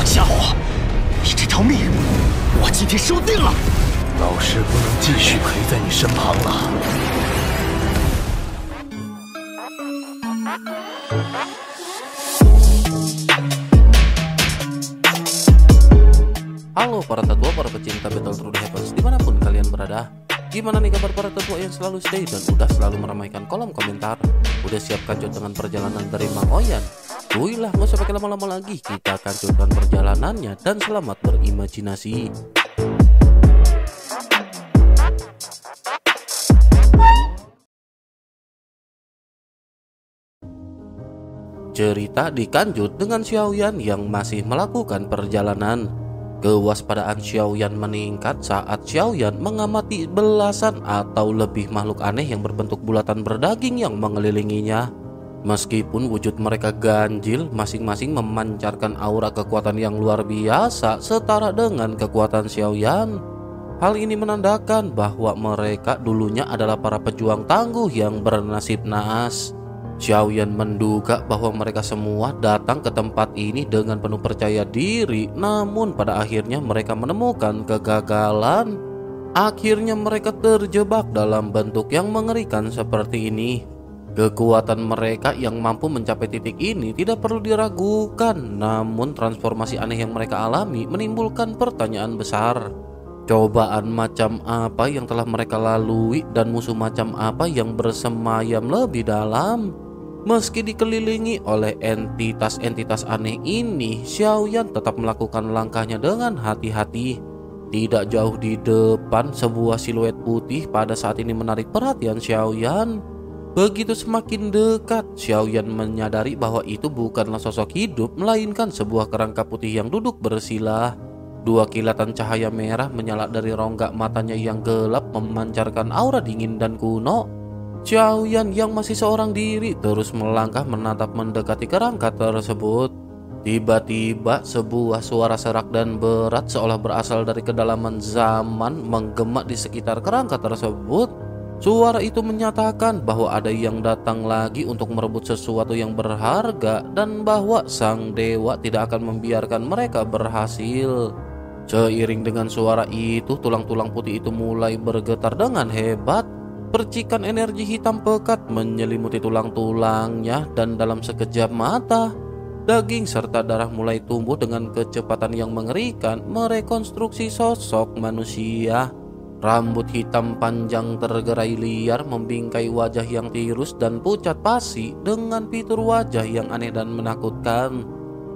家伙，你这条命，我今天收定了。老师不能继续陪在你身旁了。Halo para tetua, para pecinta Battle Through the Heavens dimanapun kalian berada. Gimana nih kabar para tetua yang selalu stay dan udah selalu meramaikan kolom komentar? Udah siap kancut dengan perjalanan dari Mang Oyan? Wuilah, gak usah pakai lama-lama lagi, kita kancutkan perjalanannya dan selamat berimajinasi. Cerita dikanjut dengan Xiaoyan yang masih melakukan perjalanan. Kewaspadaan Xiaoyan meningkat saat Xiaoyan mengamati belasan atau lebih makhluk aneh yang berbentuk bulatan berdaging yang mengelilinginya. Meskipun wujud mereka ganjil, masing-masing memancarkan aura kekuatan yang luar biasa setara dengan kekuatan Xiaoyan. Hal ini menandakan bahwa mereka dulunya adalah para pejuang tangguh yang bernasib naas. Xiaoyan menduga bahwa mereka semua datang ke tempat ini dengan penuh percaya diri, namun pada akhirnya mereka menemukan kegagalan. Akhirnya mereka terjebak dalam bentuk yang mengerikan seperti ini. Kekuatan mereka yang mampu mencapai titik ini tidak perlu diragukan, namun transformasi aneh yang mereka alami menimbulkan pertanyaan besar. Cobaan macam apa yang telah mereka lalui dan musuh macam apa yang bersemayam lebih dalam? Meski dikelilingi oleh entitas-entitas aneh ini, Xiaoyan tetap melakukan langkahnya dengan hati-hati. Tidak jauh di depan, sebuah siluet putih pada saat ini menarik perhatian Xiaoyan. Begitu semakin dekat, Xiaoyan menyadari bahwa itu bukanlah sosok hidup, melainkan sebuah kerangka putih yang duduk bersila. Dua kilatan cahaya merah menyala dari rongga matanya yang gelap, memancarkan aura dingin dan kuno. Xiaoyan yang masih seorang diri terus melangkah menatap mendekati kerangka tersebut. Tiba-tiba sebuah suara serak dan berat seolah berasal dari kedalaman zaman menggema di sekitar kerangka tersebut. Suara itu menyatakan bahwa ada yang datang lagi untuk merebut sesuatu yang berharga dan bahwa sang dewa tidak akan membiarkan mereka berhasil. Seiring dengan suara itu, tulang-tulang putih itu mulai bergetar dengan hebat. Percikan energi hitam pekat menyelimuti tulang-tulangnya dan dalam sekejap mata, daging serta darah mulai tumbuh dengan kecepatan yang mengerikan merekonstruksi sosok manusia. Rambut hitam panjang tergerai liar membingkai wajah yang tirus dan pucat pasi dengan fitur wajah yang aneh dan menakutkan.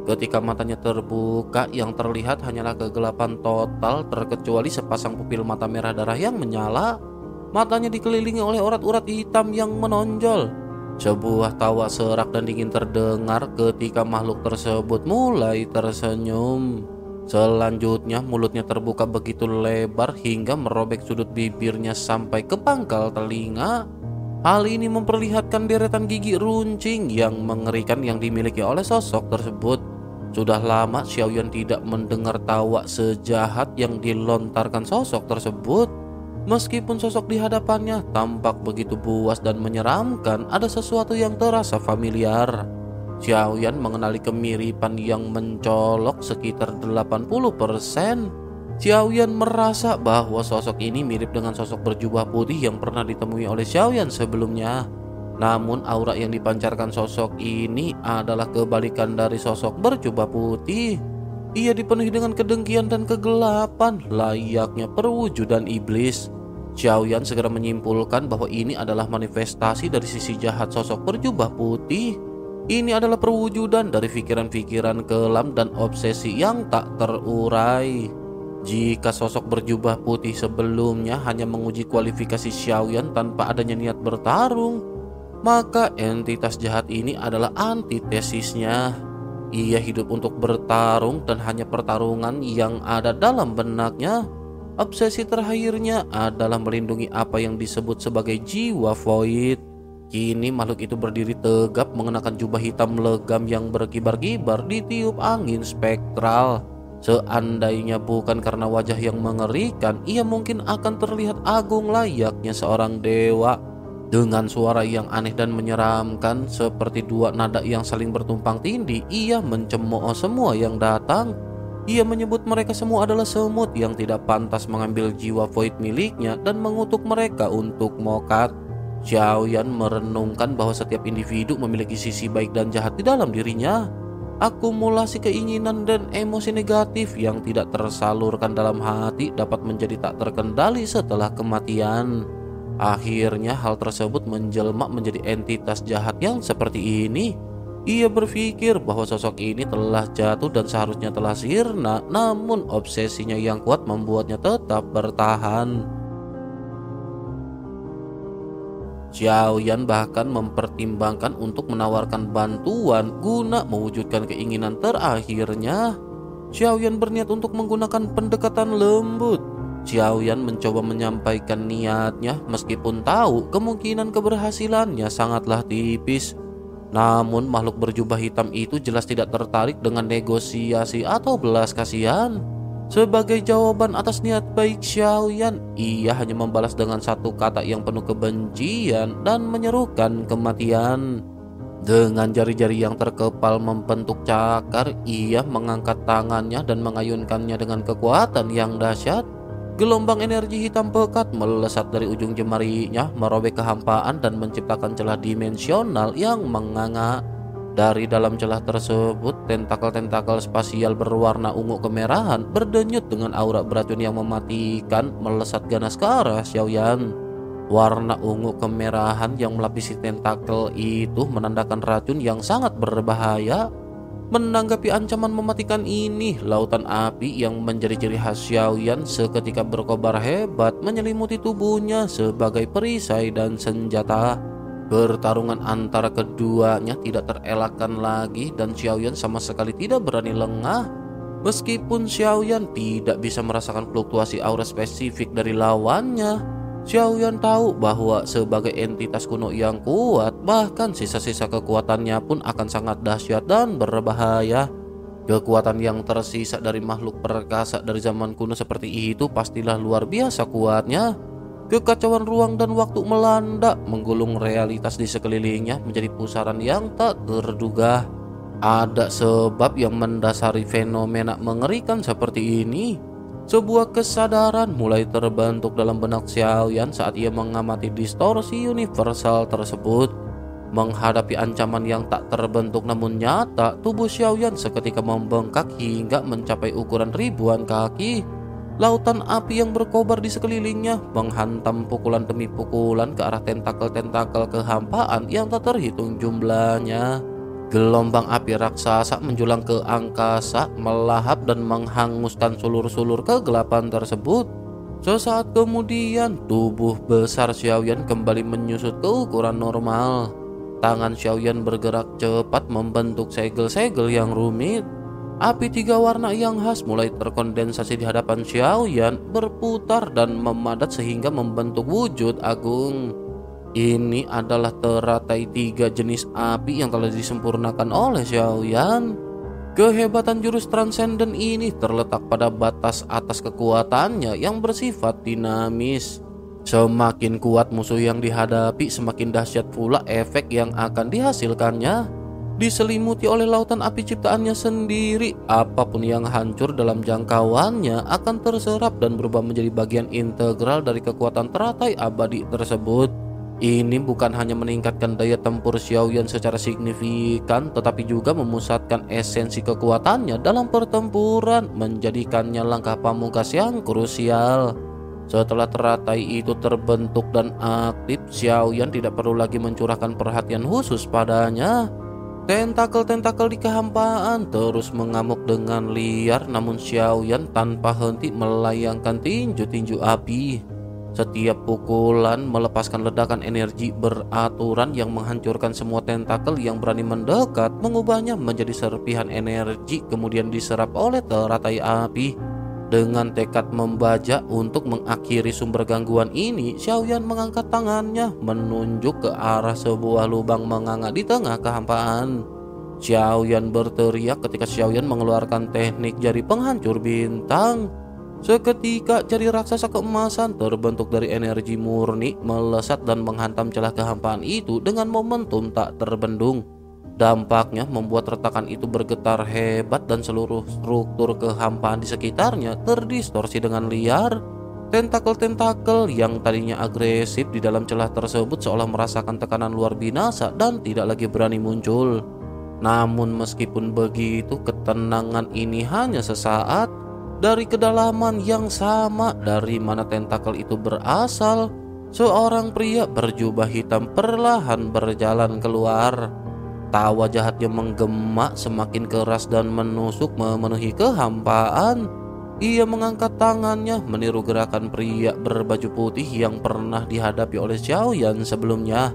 Ketika matanya terbuka, yang terlihat hanyalah kegelapan total terkecuali sepasang pupil mata merah darah yang menyala. Matanya dikelilingi oleh urat-urat hitam yang menonjol. Sebuah tawa serak dan dingin terdengar ketika makhluk tersebut mulai tersenyum. Selanjutnya mulutnya terbuka begitu lebar hingga merobek sudut bibirnya sampai ke pangkal telinga. Hal ini memperlihatkan deretan gigi runcing yang mengerikan yang dimiliki oleh sosok tersebut. Sudah lama Xiaoyan tidak mendengar tawa sejahat yang dilontarkan sosok tersebut. Meskipun sosok di hadapannya tampak begitu buas dan menyeramkan, ada sesuatu yang terasa familiar. Xiaoyan mengenali kemiripan yang mencolok sekitar 80%. Xiaoyan merasa bahwa sosok ini mirip dengan sosok berjubah putih yang pernah ditemui oleh Xiaoyan sebelumnya. Namun aura yang dipancarkan sosok ini adalah kebalikan dari sosok berjubah putih. Ia dipenuhi dengan kedengkian dan kegelapan, layaknya perwujudan iblis. Xiaoyan segera menyimpulkan bahwa ini adalah manifestasi dari sisi jahat sosok berjubah putih. Ini adalah perwujudan dari pikiran-pikiran kelam dan obsesi yang tak terurai. Jika sosok berjubah putih sebelumnya hanya menguji kualifikasi Xiaoyan tanpa adanya niat bertarung, maka entitas jahat ini adalah antitesisnya. Ia hidup untuk bertarung dan hanya pertarungan yang ada dalam benaknya. Obsesi terakhirnya adalah melindungi apa yang disebut sebagai jiwa void. Kini makhluk itu berdiri tegap mengenakan jubah hitam legam yang berkibar-kibar ditiup angin spektral. Seandainya bukan karena wajah yang mengerikan, ia mungkin akan terlihat agung layaknya seorang dewa. Dengan suara yang aneh dan menyeramkan seperti dua nada yang saling bertumpang tindih, ia mencemooh semua yang datang. Ia menyebut mereka semua adalah semut yang tidak pantas mengambil jiwa Void miliknya dan mengutuk mereka untuk mokat. Xiaoyan merenungkan bahwa setiap individu memiliki sisi baik dan jahat di dalam dirinya. Akumulasi keinginan dan emosi negatif yang tidak tersalurkan dalam hati dapat menjadi tak terkendali setelah kematian. Akhirnya hal tersebut menjelma menjadi entitas jahat yang seperti ini. Ia berpikir bahwa sosok ini telah jatuh dan seharusnya telah sirna, namun obsesinya yang kuat membuatnya tetap bertahan. Xiaoyan bahkan mempertimbangkan untuk menawarkan bantuan guna mewujudkan keinginan terakhirnya. Xiaoyan berniat untuk menggunakan pendekatan lembut. Xiaoyan mencoba menyampaikan niatnya meskipun tahu kemungkinan keberhasilannya sangatlah tipis. Namun makhluk berjubah hitam itu jelas tidak tertarik dengan negosiasi atau belas kasihan. Sebagai jawaban atas niat baik Xiaoyan, ia hanya membalas dengan satu kata yang penuh kebencian dan menyerukan kematian. Dengan jari-jari yang terkepal membentuk cakar, ia mengangkat tangannya dan mengayunkannya dengan kekuatan yang dahsyat. Gelombang energi hitam pekat melesat dari ujung jemarinya, merobek kehampaan dan menciptakan celah dimensional yang menganga. Dari dalam celah tersebut, tentakel-tentakel spasial berwarna ungu kemerahan berdenyut dengan aura beracun yang mematikan melesat ganas ke arah Xiaoyan. Warna ungu kemerahan yang melapisi tentakel itu menandakan racun yang sangat berbahaya. Menanggapi ancaman mematikan ini, lautan api yang menjadi ciri khas Xiaoyan seketika berkobar hebat menyelimuti tubuhnya sebagai perisai dan senjata. Pertarungan antara keduanya tidak terelakkan lagi dan Xiaoyan sama sekali tidak berani lengah. Meskipun Xiaoyan tidak bisa merasakan fluktuasi aura spesifik dari lawannya, Xiaoyan tahu bahwa sebagai entitas kuno yang kuat, bahkan sisa-sisa kekuatannya pun akan sangat dahsyat dan berbahaya. Kekuatan yang tersisa dari makhluk perkasa dari zaman kuno seperti itu pastilah luar biasa kuatnya. Kekacauan ruang dan waktu melanda, menggulung realitas di sekelilingnya menjadi pusaran yang tak terduga. Ada sebab yang mendasari fenomena mengerikan seperti ini. Sebuah kesadaran mulai terbentuk dalam benak Xiaoyan saat ia mengamati distorsi universal tersebut. Menghadapi ancaman yang tak terbentuk namun nyata, tubuh Xiaoyan seketika membengkak hingga mencapai ukuran ribuan kaki. Lautan api yang berkobar di sekelilingnya menghantam pukulan demi pukulan ke arah tentakel-tentakel kehampaan yang tak terhitung jumlahnya. Gelombang api raksasa menjulang ke angkasa, melahap dan menghanguskan sulur-sulur kegelapan tersebut. Sesaat kemudian, tubuh besar Xiaoyan kembali menyusut ke ukuran normal. Tangan Xiaoyan bergerak cepat membentuk segel-segel yang rumit. Api tiga warna yang khas mulai terkondensasi di hadapan Xiaoyan, berputar dan memadat sehingga membentuk wujud agung. Ini adalah teratai tiga jenis api yang telah disempurnakan oleh Xiaoyan. Kehebatan jurus transenden ini terletak pada batas atas kekuatannya yang bersifat dinamis. Semakin kuat musuh yang dihadapi, semakin dahsyat pula efek yang akan dihasilkannya. Diselimuti oleh lautan api ciptaannya sendiri, apapun yang hancur dalam jangkauannya akan terserap dan berubah menjadi bagian integral dari kekuatan teratai abadi tersebut. Ini bukan hanya meningkatkan daya tempur Xiaoyan secara signifikan, tetapi juga memusatkan esensi kekuatannya dalam pertempuran, menjadikannya langkah pamungkas yang krusial. Setelah teratai itu terbentuk dan aktif, Xiaoyan tidak perlu lagi mencurahkan perhatian khusus padanya. Tentakel-tentakel di kehampaan terus mengamuk dengan liar, namun Xiaoyan tanpa henti melayangkan tinju-tinju api. Setiap pukulan melepaskan ledakan energi beraturan yang menghancurkan semua tentakel yang berani mendekat, mengubahnya menjadi serpihan energi kemudian diserap oleh teratai api. Dengan tekad membajak untuk mengakhiri sumber gangguan ini, Xiaoyan mengangkat tangannya menunjuk ke arah sebuah lubang menganga di tengah kehampaan. Xiaoyan berteriak ketika Xiaoyan mengeluarkan teknik jari penghancur bintang. Seketika jari raksasa keemasan terbentuk dari energi murni melesat dan menghantam celah kehampaan itu dengan momentum tak terbendung. Dampaknya membuat retakan itu bergetar hebat dan seluruh struktur kehampaan di sekitarnya terdistorsi dengan liar. Tentakel-tentakel yang tadinya agresif di dalam celah tersebut seolah merasakan tekanan luar binasa dan tidak lagi berani muncul. Namun meskipun begitu, ketenangan ini hanya sesaat. Dari kedalaman yang sama dari mana tentakel itu berasal, seorang pria berjubah hitam perlahan berjalan keluar. Tawa jahatnya menggema semakin keras dan menusuk memenuhi kehampaan. Ia mengangkat tangannya meniru gerakan pria berbaju putih yang pernah dihadapi oleh Xiaoyan sebelumnya.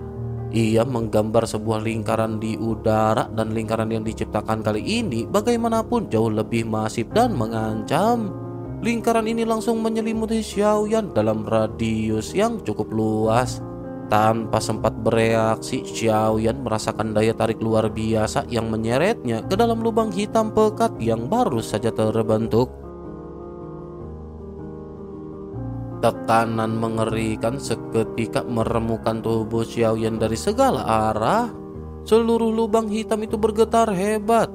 Ia menggambar sebuah lingkaran di udara, dan lingkaran yang diciptakan kali ini bagaimanapun jauh lebih masif dan mengancam. Lingkaran ini langsung menyelimuti Xiaoyan dalam radius yang cukup luas. Tanpa sempat bereaksi, Xiaoyan merasakan daya tarik luar biasa yang menyeretnya ke dalam lubang hitam pekat yang baru saja terbentuk. Tekanan mengerikan seketika meremukan tubuh Xiaoyan dari segala arah. Seluruh lubang hitam itu bergetar hebat.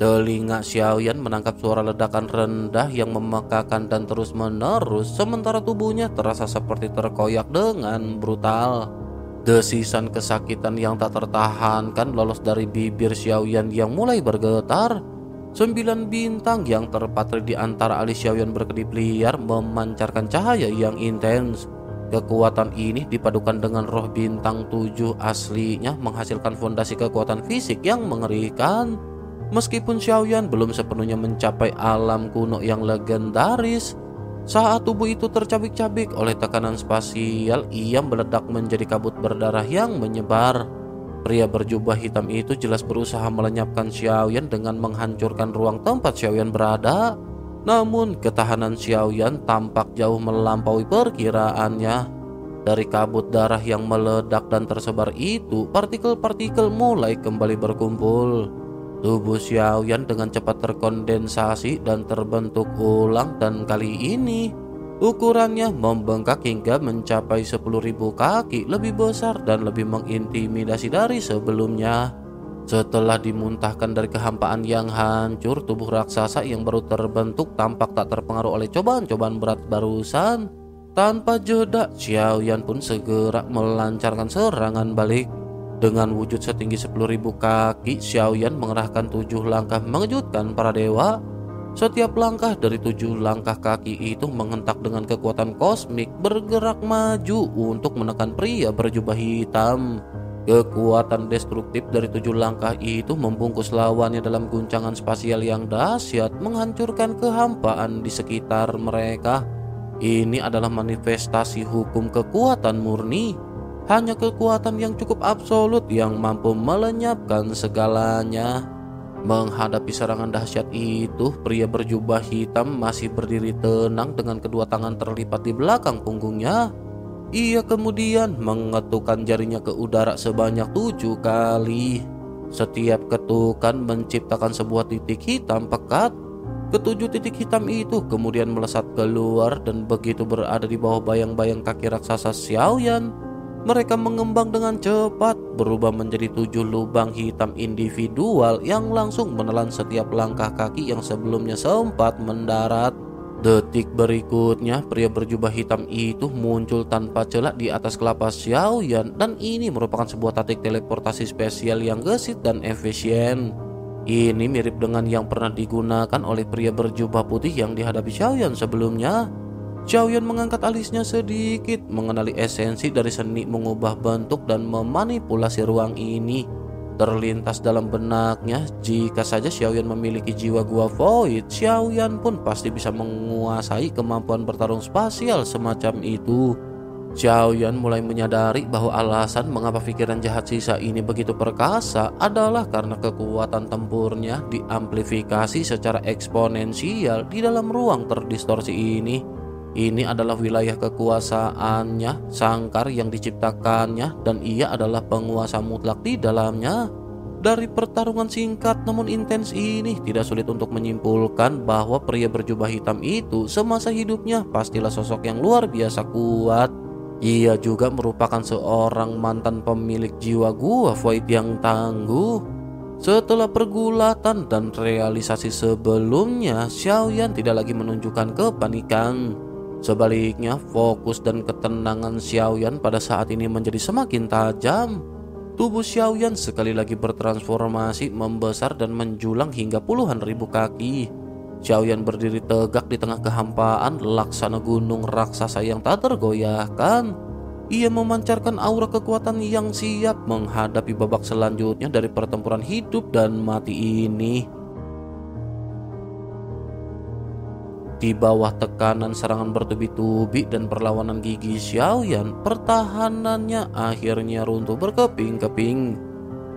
Telinga Xiaoyan menangkap suara ledakan rendah yang memekakan dan terus menerus, sementara tubuhnya terasa seperti terkoyak dengan brutal. Desisan kesakitan yang tak tertahankan lolos dari bibir Xiaoyan yang mulai bergetar. 9 bintang yang terpatri di antara alis Xiaoyan berkedip liar memancarkan cahaya yang intens. Kekuatan ini dipadukan dengan roh bintang 7 aslinya menghasilkan fondasi kekuatan fisik yang mengerikan. Meskipun Xiaoyan belum sepenuhnya mencapai alam kuno yang legendaris, saat tubuh itu tercabik-cabik oleh tekanan spasial, ia meledak menjadi kabut berdarah yang menyebar. Pria berjubah hitam itu jelas berusaha melenyapkan Xiaoyan dengan menghancurkan ruang tempat Xiaoyan berada. Namun ketahanan Xiaoyan tampak jauh melampaui perkiraannya. Dari kabut darah yang meledak dan tersebar itu, partikel-partikel mulai kembali berkumpul. Tubuh Xiaoyan dengan cepat terkondensasi dan terbentuk ulang, dan kali ini ukurannya membengkak hingga mencapai 10.000 kaki, lebih besar dan lebih mengintimidasi dari sebelumnya. Setelah dimuntahkan dari kehampaan yang hancur, tubuh raksasa yang baru terbentuk tampak tak terpengaruh oleh cobaan-cobaan berat barusan. Tanpa jeda, Xiaoyan pun segera melancarkan serangan balik. Dengan wujud setinggi 10.000 kaki, Xiaoyan mengerahkan 7 langkah mengejutkan para dewa. Setiap langkah dari 7 langkah kaki itu menghentak dengan kekuatan kosmik, bergerak maju untuk menekan pria berjubah hitam. Kekuatan destruktif dari 7 langkah itu membungkus lawannya dalam guncangan spasial yang dahsyat, menghancurkan kehampaan di sekitar mereka. Ini adalah manifestasi hukum kekuatan murni. Hanya kekuatan yang cukup absolut yang mampu melenyapkan segalanya. Menghadapi serangan dahsyat itu, pria berjubah hitam masih berdiri tenang dengan kedua tangan terlipat di belakang punggungnya. Ia kemudian mengetukkan jarinya ke udara sebanyak 7 kali. Setiap ketukan menciptakan sebuah titik hitam pekat. Ketujuh titik hitam itu kemudian melesat keluar dan begitu berada di bawah bayang-bayang kaki raksasa Xiaoyan, mereka mengembang dengan cepat, berubah menjadi 7 lubang hitam individual yang langsung menelan setiap langkah kaki yang sebelumnya sempat mendarat. Detik berikutnya, pria berjubah hitam itu muncul tanpa celah di atas kelapa Xiaoyan, dan ini merupakan sebuah taktik teleportasi spesial yang gesit dan efisien. Ini mirip dengan yang pernah digunakan oleh pria berjubah putih yang dihadapi Xiaoyan sebelumnya. Xiaoyan mengangkat alisnya sedikit, mengenali esensi dari seni mengubah bentuk dan memanipulasi ruang ini. Terlintas dalam benaknya, jika saja Xiaoyan memiliki jiwa gua void, Xiaoyan pun pasti bisa menguasai kemampuan bertarung spasial semacam itu. Xiaoyan mulai menyadari bahwa alasan mengapa pikiran jahat sisa ini begitu perkasa adalah karena kekuatan tempurnya diamplifikasi secara eksponensial di dalam ruang terdistorsi ini. Ini adalah wilayah kekuasaannya, sangkar yang diciptakannya, dan ia adalah penguasa mutlak di dalamnya. Dari pertarungan singkat namun intens ini, tidak sulit untuk menyimpulkan bahwa pria berjubah hitam itu semasa hidupnya pastilah sosok yang luar biasa kuat. Ia juga merupakan seorang mantan pemilik jiwa gua void yang tangguh. Setelah pergulatan dan realisasi sebelumnya, Xiaoyan tidak lagi menunjukkan kepanikan. Sebaliknya, fokus dan ketenangan Xiaoyan pada saat ini menjadi semakin tajam. Tubuh Xiaoyan sekali lagi bertransformasi, membesar dan menjulang hingga puluhan ribu kaki. Xiaoyan berdiri tegak di tengah kehampaan laksana gunung raksasa yang tak tergoyahkan. Ia memancarkan aura kekuatan yang siap menghadapi babak selanjutnya dari pertempuran hidup dan mati ini. Di bawah tekanan serangan bertubi-tubi dan perlawanan gigi Xiaoyan, pertahanannya akhirnya runtuh berkeping-keping.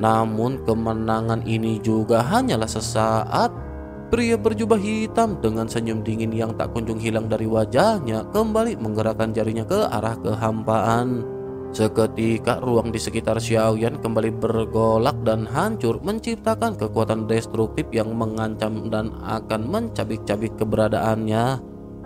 Namun kemenangan ini juga hanyalah sesaat. Pria berjubah hitam dengan senyum dingin yang tak kunjung hilang dari wajahnya kembali menggerakkan jarinya ke arah kehampaan. Seketika ruang di sekitar Xiaoyan kembali bergolak dan hancur, menciptakan kekuatan destruktif yang mengancam dan akan mencabik-cabik keberadaannya.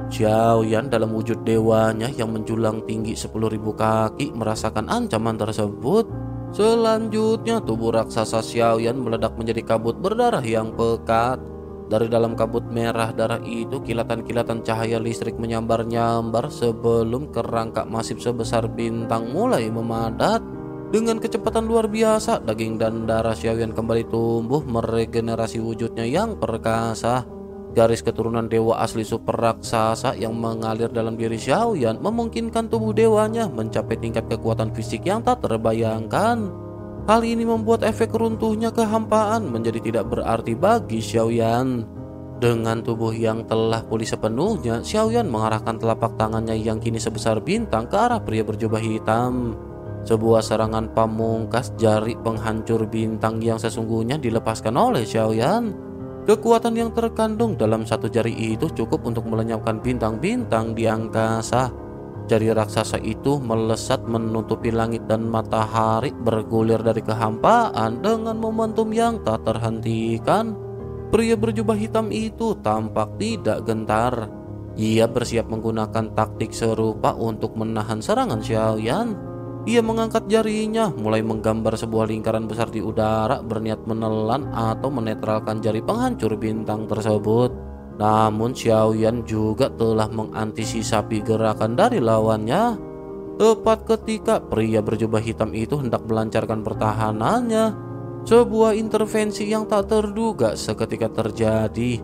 Xiaoyan dalam wujud dewanya yang menjulang tinggi 10.000 kaki merasakan ancaman tersebut. Selanjutnya tubuh raksasa Xiaoyan meledak menjadi kabut berdarah yang pekat. Dari dalam kabut merah darah itu, kilatan-kilatan cahaya listrik menyambar-nyambar sebelum kerangka masif sebesar bintang mulai memadat. Dengan kecepatan luar biasa, daging dan darah Xiaoyan kembali tumbuh meregenerasi wujudnya yang perkasa. Garis keturunan dewa asli super raksasa yang mengalir dalam diri Xiaoyan memungkinkan tubuh dewanya mencapai tingkat kekuatan fisik yang tak terbayangkan. Hal ini membuat efek runtuhnya kehampaan menjadi tidak berarti bagi Xiaoyan. Dengan tubuh yang telah pulih sepenuhnya, Xiaoyan mengarahkan telapak tangannya yang kini sebesar bintang ke arah pria berjubah hitam. Sebuah serangan pamungkas jari penghancur bintang yang sesungguhnya dilepaskan oleh Xiaoyan. Kekuatan yang terkandung dalam satu jari itu cukup untuk melenyapkan bintang-bintang di angkasa. Jari raksasa itu melesat menutupi langit dan matahari, bergulir dari kehampaan dengan momentum yang tak terhentikan. Pria berjubah hitam itu tampak tidak gentar. Ia bersiap menggunakan taktik serupa untuk menahan serangan Xiaoyan. Ia mengangkat jarinya, mulai menggambar sebuah lingkaran besar di udara, berniat menelan atau menetralkan jari penghancur bintang tersebut. Namun Xiaoyan juga telah mengantisipasi gerakan dari lawannya. Tepat ketika pria berjubah hitam itu hendak melancarkan pertahanannya, sebuah intervensi yang tak terduga seketika terjadi.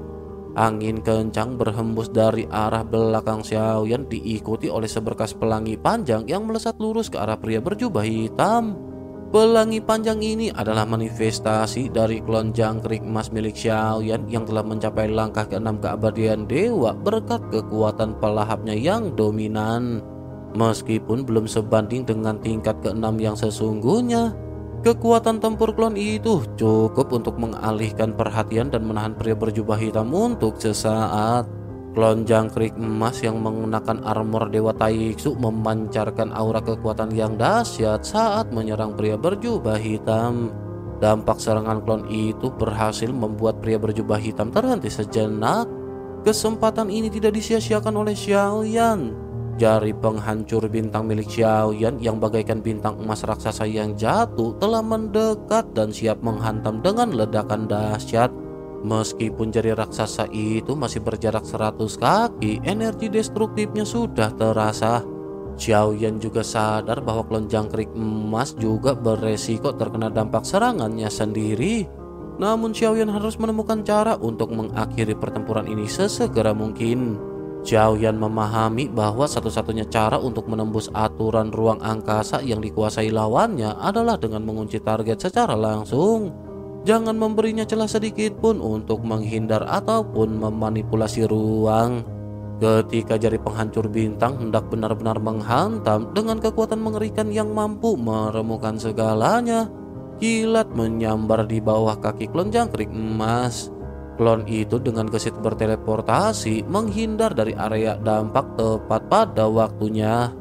Angin kencang berhembus dari arah belakang Xiaoyan diikuti oleh seberkas pelangi panjang yang melesat lurus ke arah pria berjubah hitam. Pelangi panjang ini adalah manifestasi dari klon jangkrik emas milik Xiaoyan yang telah mencapai langkah ke-6 keabadian dewa berkat kekuatan pelahapnya yang dominan. Meskipun belum sebanding dengan tingkat ke-6 yang sesungguhnya, kekuatan tempur klon itu cukup untuk mengalihkan perhatian dan menahan pria berjubah hitam untuk sesaat. Klon jangkrik emas yang menggunakan armor Dewa Taiksu memancarkan aura kekuatan yang dahsyat saat menyerang pria berjubah hitam. Dampak serangan klon itu berhasil membuat pria berjubah hitam terhenti sejenak. Kesempatan ini tidak disia-siakan oleh Xiaoyan. Jari penghancur bintang milik Xiaoyan yang bagaikan bintang emas raksasa yang jatuh telah mendekat dan siap menghantam dengan ledakan dahsyat. Meskipun jari raksasa itu masih berjarak 100 kaki, energi destruktifnya sudah terasa. Xiaoyan juga sadar bahwa klon jangkrik emas juga beresiko terkena dampak serangannya sendiri. Namun Xiaoyan harus menemukan cara untuk mengakhiri pertempuran ini sesegera mungkin. Xiaoyan memahami bahwa satu-satunya cara untuk menembus aturan ruang angkasa yang dikuasai lawannya adalah dengan mengunci target secara langsung. Jangan memberinya celah sedikit pun untuk menghindar ataupun memanipulasi ruang. Ketika jari penghancur bintang hendak benar-benar menghantam dengan kekuatan mengerikan yang mampu meremukkan segalanya, kilat menyambar di bawah kaki klon jangkrik emas. Klon itu dengan gesit berteleportasi menghindar dari area dampak tepat pada waktunya.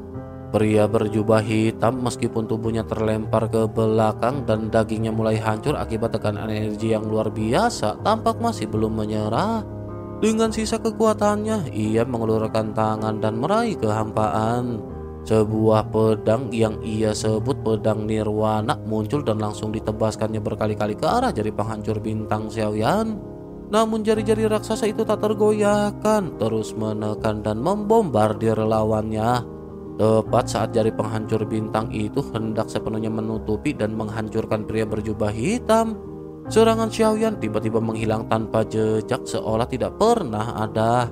Pria berjubah hitam meskipun tubuhnya terlempar ke belakang dan dagingnya mulai hancur akibat tekanan energi yang luar biasa, tampak masih belum menyerah. Dengan sisa kekuatannya, ia mengelurkan tangan dan meraih kehampaan. Sebuah pedang yang ia sebut pedang nirwana muncul dan langsung ditebaskannya berkali-kali ke arah jari penghancur bintang Xiaoyan. Namun jari-jari raksasa itu tak tergoyahkan, terus menekan dan membombardir lawannya. Tepat saat jari penghancur bintang itu hendak sepenuhnya menutupi dan menghancurkan pria berjubah hitam, serangan Xiaoyan tiba-tiba menghilang tanpa jejak seolah tidak pernah ada.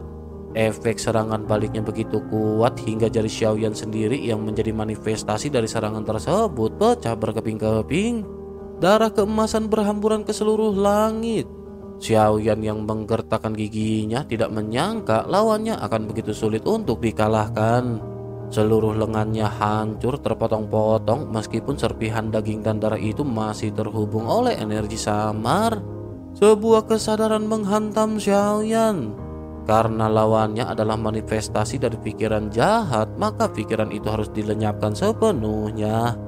Efek serangan baliknya begitu kuat hingga jari Xiaoyan sendiri yang menjadi manifestasi dari serangan tersebut pecah berkeping-keping. Darah keemasan berhamburan ke seluruh langit. Xiaoyan yang menggertakkan giginya tidak menyangka lawannya akan begitu sulit untuk dikalahkan. Seluruh lengannya hancur terpotong-potong meskipun serpihan daging dan darah itu masih terhubung oleh energi samar. Sebuah kesadaran menghantam Xiaoyan. Karena lawannya adalah manifestasi dari pikiran jahat, maka pikiran itu harus dilenyapkan sepenuhnya.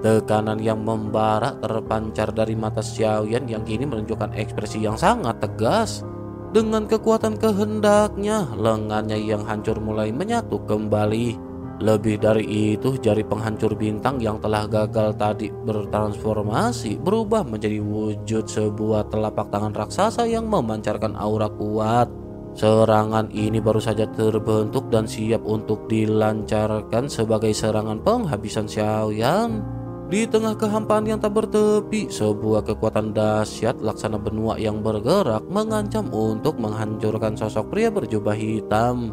Tekanan yang membara terpancar dari mata Xiaoyan yang kini menunjukkan ekspresi yang sangat tegas. Dengan kekuatan kehendaknya, lengannya yang hancur mulai menyatu kembali. Lebih dari itu, jari penghancur bintang yang telah gagal tadi bertransformasi berubah menjadi wujud sebuah telapak tangan raksasa yang memancarkan aura kuat. Serangan ini baru saja terbentuk dan siap untuk dilancarkan sebagai serangan penghabisan Xiaoyan. Di tengah kehampaan yang tak bertepi, sebuah kekuatan dahsyat laksana benua yang bergerak mengancam untuk menghancurkan sosok pria berjubah hitam.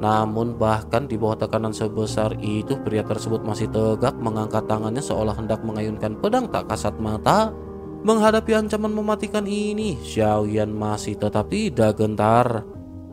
Namun bahkan di bawah tekanan sebesar itu, pria tersebut masih tegak mengangkat tangannya seolah hendak mengayunkan pedang tak kasat mata. Menghadapi ancaman mematikan ini, Xiaoyan masih tetap tidak gentar.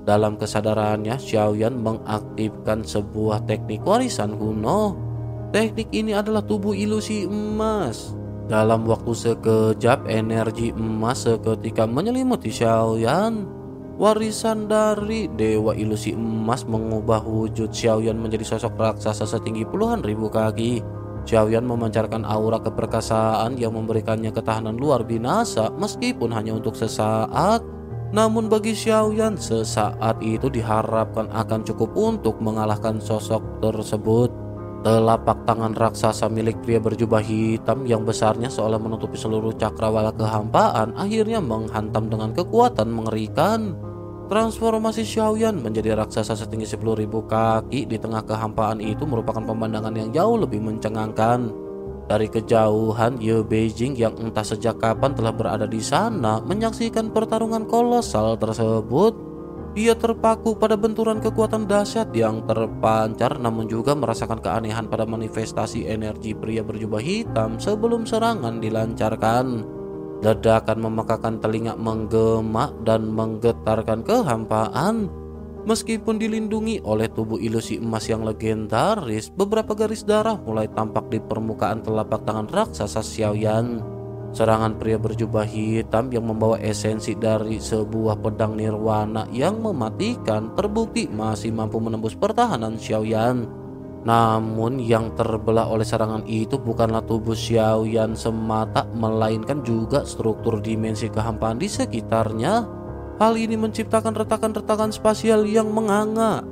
Dalam kesadarannya, Xiaoyan mengaktifkan sebuah teknik warisan kuno. Teknik ini adalah tubuh ilusi emas. Dalam waktu sekejap, energi emas seketika menyelimuti Xiaoyan. Warisan dari Dewa Ilusi Emas mengubah wujud Xiaoyan menjadi sosok raksasa setinggi puluhan ribu kaki. Xiaoyan memancarkan aura keperkasaan yang memberikannya ketahanan luar binasa meskipun hanya untuk sesaat. Namun bagi Xiaoyan, sesaat itu diharapkan akan cukup untuk mengalahkan sosok tersebut. Telapak tangan raksasa milik pria berjubah hitam yang besarnya seolah menutupi seluruh cakrawala kehampaan akhirnya menghantam dengan kekuatan mengerikan. Transformasi Xiaoyan menjadi raksasa setinggi 10.000 kaki di tengah kehampaan itu merupakan pemandangan yang jauh lebih mencengangkan. Dari kejauhan, Ye Beijing yang entah sejak kapan telah berada di sana menyaksikan pertarungan kolosal tersebut. Ia terpaku pada benturan kekuatan dahsyat yang terpancar, namun juga merasakan keanehan pada manifestasi energi pria berjubah hitam sebelum serangan dilancarkan. Ledakan memekakan telinga menggema dan menggetarkan kehampaan. Meskipun dilindungi oleh tubuh ilusi emas yang legendaris, beberapa garis darah mulai tampak di permukaan telapak tangan raksasa Xiaoyan. Serangan pria berjubah hitam yang membawa esensi dari sebuah pedang nirwana yang mematikan terbukti masih mampu menembus pertahanan Xiaoyan. Namun yang terbelah oleh serangan itu bukanlah tubuh Xiaoyan semata, melainkan juga struktur dimensi kehampaan di sekitarnya. Hal ini menciptakan retakan-retakan spasial yang menganga.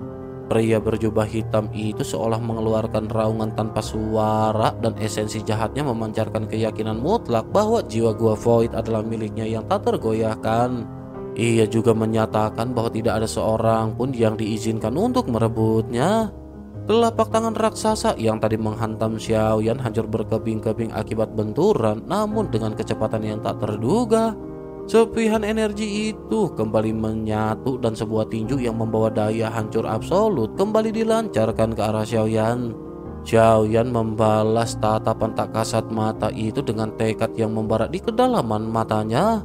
Pria berjubah hitam itu seolah mengeluarkan raungan tanpa suara dan esensi jahatnya memancarkan keyakinan mutlak bahwa jiwa Gua Void adalah miliknya yang tak tergoyahkan. Ia juga menyatakan bahwa tidak ada seorang pun yang diizinkan untuk merebutnya. Telapak tangan raksasa yang tadi menghantam Xiaoyan hancur berkeping-keping akibat benturan, namun dengan kecepatan yang tak terduga. Serpihan energi itu kembali menyatu dan sebuah tinju yang membawa daya hancur absolut kembali dilancarkan ke arah Xiaoyan. Xiaoyan membalas tatapan tak kasat mata itu dengan tekad yang membara di kedalaman matanya.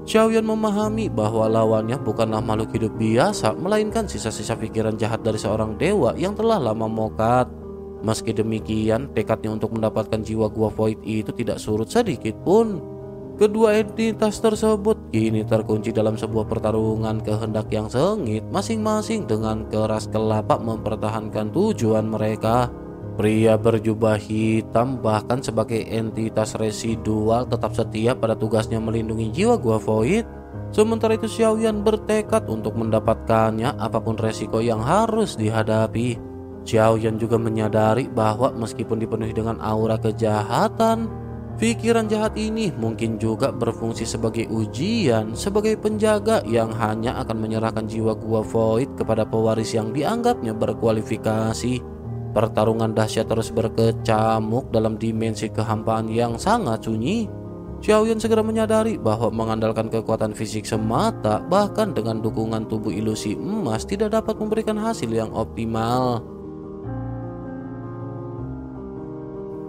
Xiaoyan memahami bahwa lawannya bukanlah makhluk hidup biasa, melainkan sisa-sisa pikiran jahat dari seorang dewa yang telah lama mokat. Meski demikian, tekadnya untuk mendapatkan jiwa Gua Void itu tidak surut sedikit pun. Kedua entitas tersebut kini terkunci dalam sebuah pertarungan kehendak yang sengit, masing-masing dengan keras kelapak mempertahankan tujuan mereka. Pria berjubah hitam bahkan sebagai entitas residual tetap setia pada tugasnya melindungi jiwa Gua Void. Sementara itu Xiaoyan bertekad untuk mendapatkannya apapun resiko yang harus dihadapi. Xiaoyan juga menyadari bahwa meskipun dipenuhi dengan aura kejahatan, pikiran jahat ini mungkin juga berfungsi sebagai ujian, sebagai penjaga yang hanya akan menyerahkan jiwa Gua Void kepada pewaris yang dianggapnya berkualifikasi. Pertarungan dahsyat terus berkecamuk dalam dimensi kehampaan yang sangat sunyi. Xiaoyan segera menyadari bahwa mengandalkan kekuatan fisik semata, bahkan dengan dukungan tubuh ilusi emas, tidak dapat memberikan hasil yang optimal.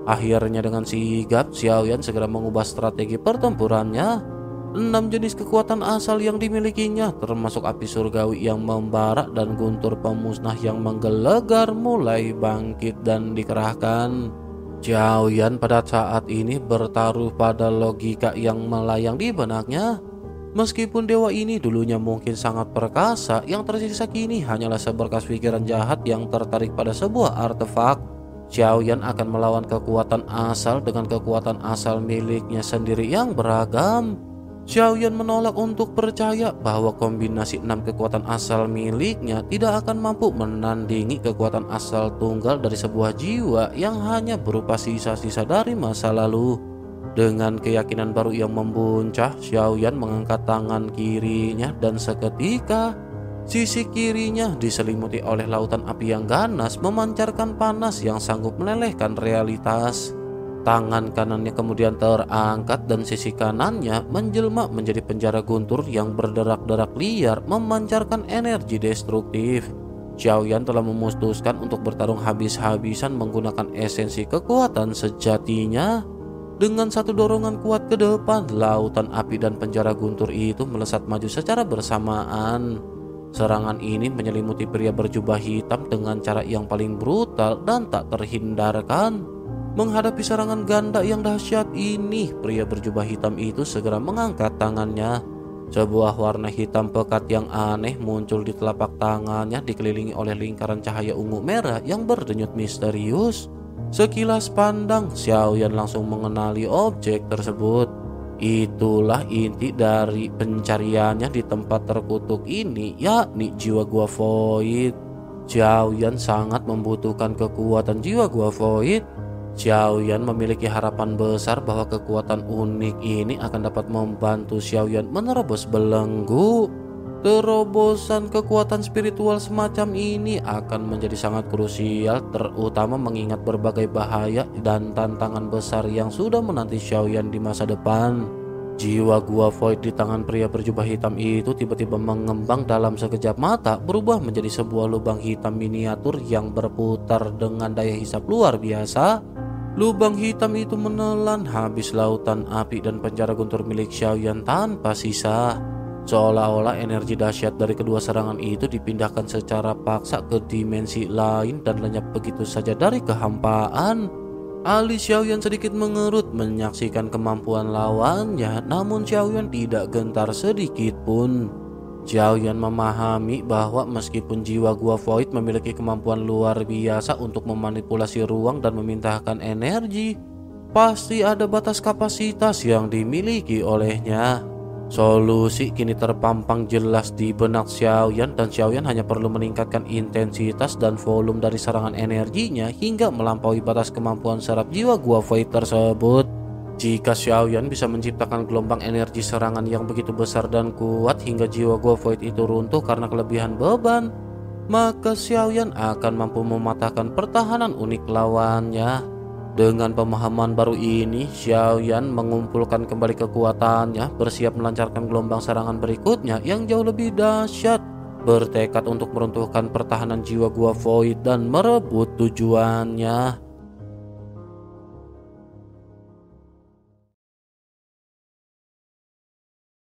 Akhirnya dengan sigap, Xiaoyan segera mengubah strategi pertempurannya. 6 jenis kekuatan asal yang dimilikinya, termasuk api surgawi yang membara dan guntur pemusnah yang menggelegar, mulai bangkit dan dikerahkan. Xiaoyan pada saat ini bertaruh pada logika yang melayang di benaknya. Meskipun dewa ini dulunya mungkin sangat perkasa, yang tersisa kini hanyalah seberkas pikiran jahat yang tertarik pada sebuah artefak. Xiaoyan akan melawan kekuatan asal dengan kekuatan asal miliknya sendiri yang beragam. Xiaoyan menolak untuk percaya bahwa kombinasi 6 kekuatan asal miliknya tidak akan mampu menandingi kekuatan asal tunggal dari sebuah jiwa yang hanya berupa sisa-sisa dari masa lalu. Dengan keyakinan baru yang membuncah, Xiaoyan mengangkat tangan kirinya dan seketika sisi kirinya diselimuti oleh lautan api yang ganas, memancarkan panas yang sanggup melelehkan realitas. Tangan kanannya kemudian terangkat dan sisi kanannya menjelma menjadi penjara guntur yang berderak-derak liar, memancarkan energi destruktif. Xiaoyan telah memutuskan untuk bertarung habis-habisan menggunakan esensi kekuatan sejatinya. Dengan satu dorongan kuat ke depan, lautan api dan penjara guntur itu melesat maju secara bersamaan. Serangan ini menyelimuti pria berjubah hitam dengan cara yang paling brutal dan tak terhindarkan. Menghadapi serangan ganda yang dahsyat ini, pria berjubah hitam itu segera mengangkat tangannya. Sebuah warna hitam pekat yang aneh muncul di telapak tangannya, dikelilingi oleh lingkaran cahaya ungu merah yang berdenyut misterius. Sekilas pandang, Xiaoyan langsung mengenali objek tersebut. Itulah inti dari pencariannya di tempat terkutuk ini, yakni jiwa Gua Void. Xiaoyan sangat membutuhkan kekuatan jiwa Gua Void. Xiaoyan memiliki harapan besar bahwa kekuatan unik ini akan dapat membantu Xiaoyan menerobos belenggu. Terobosan kekuatan spiritual semacam ini akan menjadi sangat krusial, terutama mengingat berbagai bahaya dan tantangan besar yang sudah menanti Xiaoyan di masa depan. Jiwa Gua Void di tangan pria berjubah hitam itu tiba-tiba mengembang dalam sekejap mata, berubah menjadi sebuah lubang hitam miniatur yang berputar dengan daya hisap luar biasa. Lubang hitam itu menelan habis lautan api dan penjara guntur milik Xiaoyan tanpa sisa. Seolah-olah energi dahsyat dari kedua serangan itu dipindahkan secara paksa ke dimensi lain dan lenyap begitu saja dari kehampaan. Alis Xiaoyan sedikit mengerut menyaksikan kemampuan lawannya, namun Xiaoyan tidak gentar sedikit pun. Xiaoyan memahami bahwa meskipun jiwa Gua Void memiliki kemampuan luar biasa untuk memanipulasi ruang dan memintahkan energi, pasti ada batas kapasitas yang dimiliki olehnya. Solusi kini terpampang jelas di benak Xiaoyan, dan Xiaoyan hanya perlu meningkatkan intensitas dan volume dari serangan energinya hingga melampaui batas kemampuan serap jiwa Gua Void tersebut. Jika Xiaoyan bisa menciptakan gelombang energi serangan yang begitu besar dan kuat hingga jiwa Gua Void itu runtuh karena kelebihan beban, maka Xiaoyan akan mampu mematahkan pertahanan unik lawannya. Dengan pemahaman baru ini, Xiaoyan mengumpulkan kembali kekuatannya, bersiap melancarkan gelombang serangan berikutnya yang jauh lebih dahsyat, bertekad untuk meruntuhkan pertahanan jiwa Gua Void dan merebut tujuannya.